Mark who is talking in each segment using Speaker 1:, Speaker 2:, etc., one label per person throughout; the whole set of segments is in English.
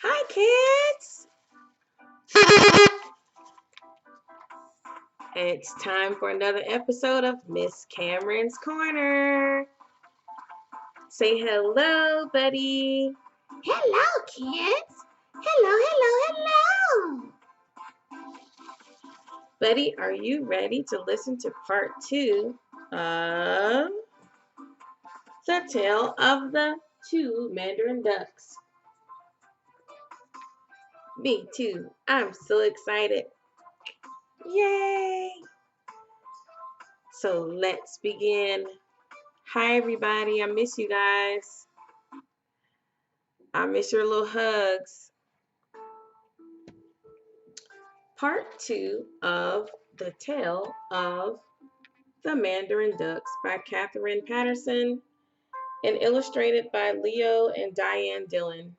Speaker 1: Hi, kids. It's time for another episode of Miss Cameron's Corner. Say hello, buddy.
Speaker 2: Hello, kids. Hello.
Speaker 1: Buddy, are you ready to listen to part two of The Tale of the Two Mandarin Ducks? Me too. I'm so excited. Yay! So let's begin. Hi, everybody. I miss you guys. I miss your little hugs. Part two of The Tale of the Mandarin Ducks by Catherine Patterson and illustrated by Leo and Diane Dillon.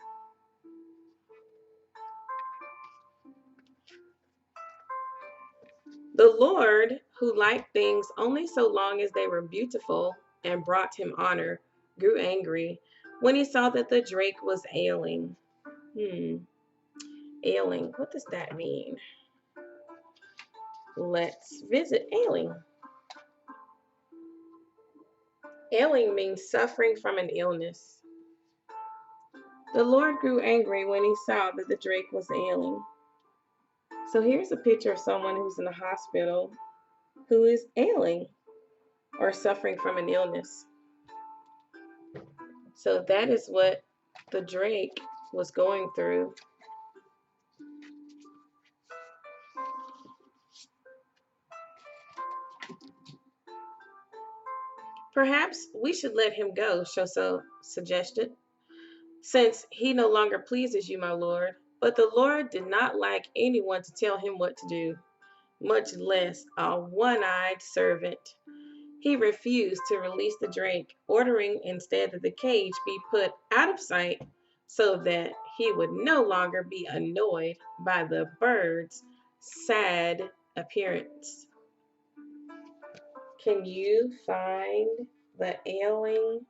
Speaker 1: The Lord, who liked things only so long as they were beautiful and brought him honor, grew angry when he saw that the drake was ailing. Ailing, what does that mean? Let's visit ailing. Ailing means suffering from an illness. The Lord grew angry when he saw that the drake was ailing. So here's a picture of someone who's in the hospital who is ailing or suffering from an illness. So that is what the drake was going through. Perhaps we should let him go, Shoso suggested, since he no longer pleases you, my lord. But the Lord did not like anyone to tell him what to do, much less a one-eyed servant. He refused to release the drake, ordering instead that the cage be put out of sight so that he would no longer be annoyed by the bird's sad appearance. Can you find the ailing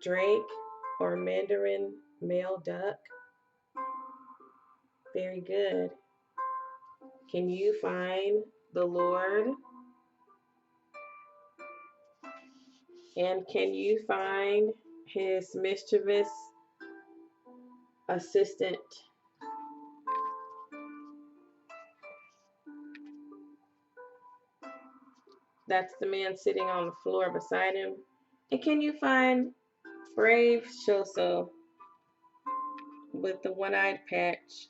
Speaker 1: drake or Mandarin male duck? Very good. Can you find the Lord? And can you find his mischievous assistant? That's the man sitting on the floor beside him. And can you find brave Shoso with the one-eyed patch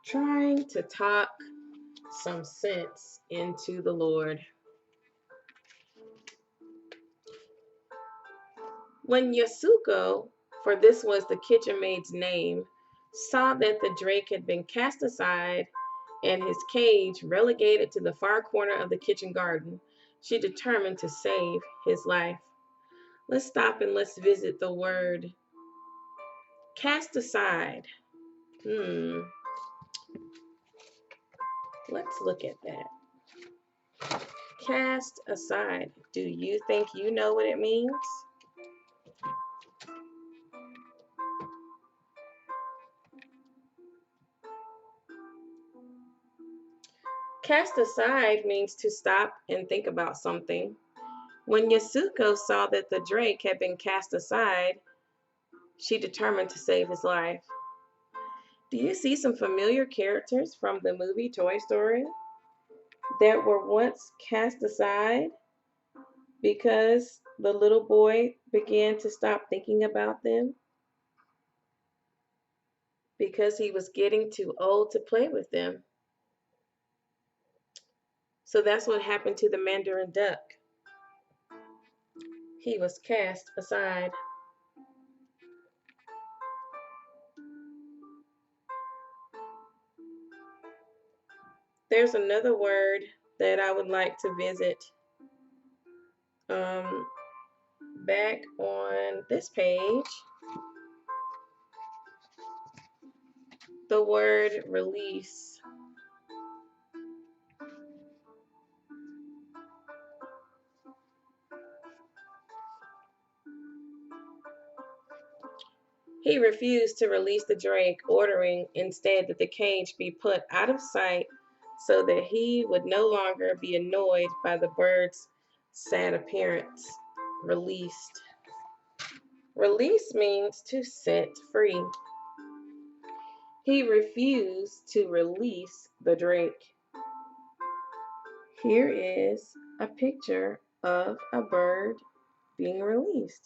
Speaker 1: trying to talk some sense into the Lord? When Yasuko, for this was the kitchen maid's name, saw that the drake had been cast aside and his cage relegated to the far corner of the kitchen garden, she determined to save his life. Let's stop and let's visit the word cast aside. Let's look at that. Cast aside. Do you think you know what it means? Cast aside means to stop and think about something. When Yasuko saw that the drake had been cast aside, she determined to save his life. Do you see some familiar characters from the movie Toy Story that were once cast aside because the little boy began to stop thinking about them because he was getting too old to play with them? So that's what happened to the Mandarin duck. He was cast aside. There's another word that I would like to visit. Um, Back on this page, the word release. He refused to release the drake, ordering instead that the cage be put out of sight so that he would no longer be annoyed by the bird's sad appearance. Released. Release means to set free. He refused to release the drake. Here is a picture of a bird being released.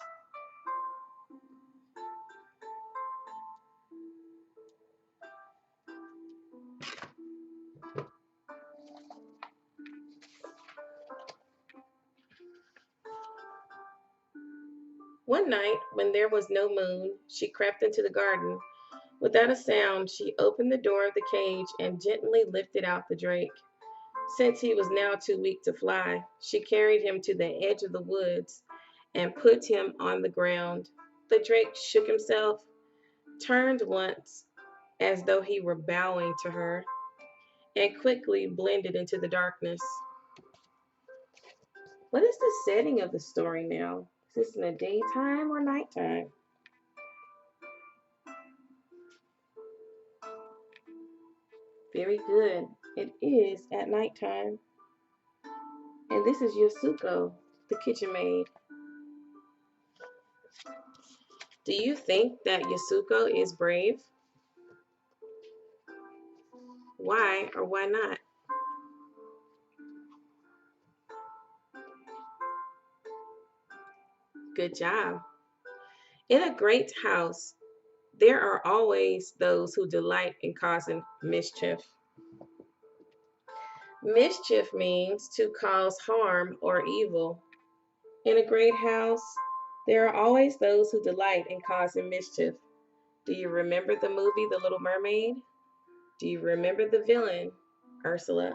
Speaker 1: One night, when there was no moon, she crept into the garden. Without a sound, she opened the door of the cage and gently lifted out the drake. Since he was now too weak to fly, she carried him to the edge of the woods and put him on the ground. The drake shook himself, turned once as though he were bowing to her, and quickly blended into the darkness. What is the setting of the story now? Is this in the daytime or nighttime? Very good. It is at nighttime. And this is Yasuko, the kitchen maid. Do you think that Yasuko is brave? Why or why not? Good job. In a great house, there are always those who delight in causing mischief. Mischief means to cause harm or evil. In a great house, there are always those who delight in causing mischief. Do you remember the movie The Little Mermaid? Do you remember the villain, Ursula?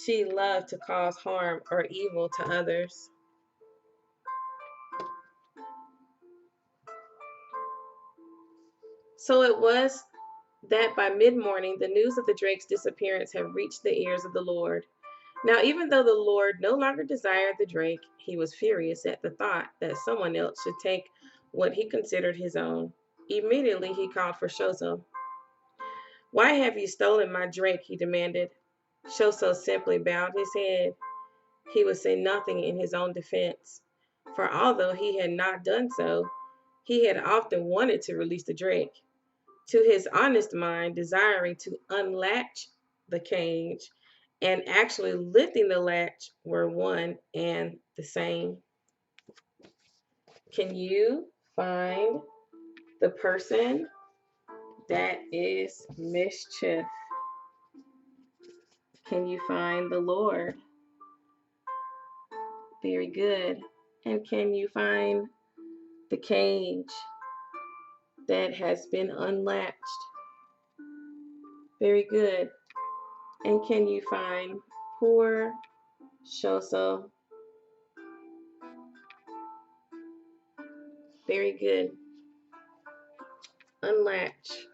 Speaker 1: She loved to cause harm or evil to others. So it was that by mid morning, the news of the drake's disappearance had reached the ears of the Lord. Now, even though the Lord no longer desired the drake, he was furious at the thought that someone else should take what he considered his own. Immediately, he called for Shoso. Why have you stolen my drake? He demanded. Shoso simply bowed his head. He would say nothing in his own defense, for although he had not done so, he had often wanted to release the drake. To his honest mind, desiring to unlatch the cage and actually lifting the latch were one and the same. Can you find the person that is mischief? Can you find the Lord? Very good. And can you find the cage that has been unlatched? Very good. And can you find poor Shoso? Very good. Unlatch.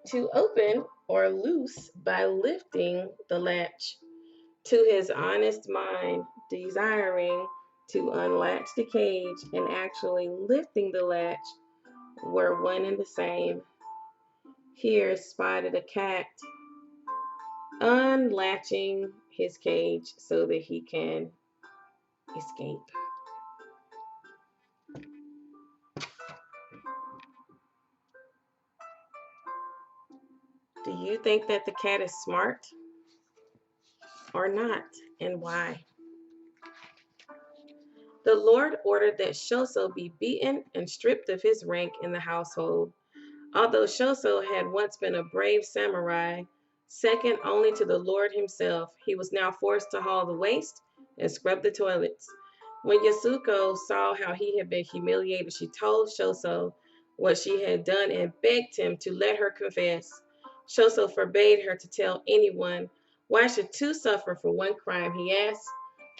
Speaker 1: To open or loose by lifting the latch. To his honest mind, desiring to unlatch the cage and actually lifting the latch were one and the same. Here spotted a cat unlatching his cage so that he can escape. Do you think that the cat is smart or not, and why? The Lord ordered that Shoso be beaten and stripped of his rank in the household. Although Shoso had once been a brave samurai, second only to the Lord himself, he was now forced to haul the waste and scrub the toilets. When Yasuko saw how he had been humiliated, she told Shoso what she had done and begged him to let her confess. Shoso forbade her to tell anyone. Why should two suffer for one crime, he asked,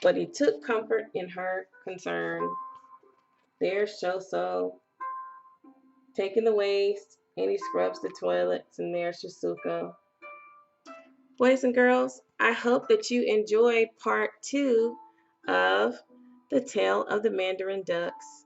Speaker 1: but he took comfort in her concern. There's Shoso taking the waste, and he scrubs the toilets, and there's Yasuko. Boys and girls, I hope that you enjoyed part 2 of The Tale of the Mandarin Ducks.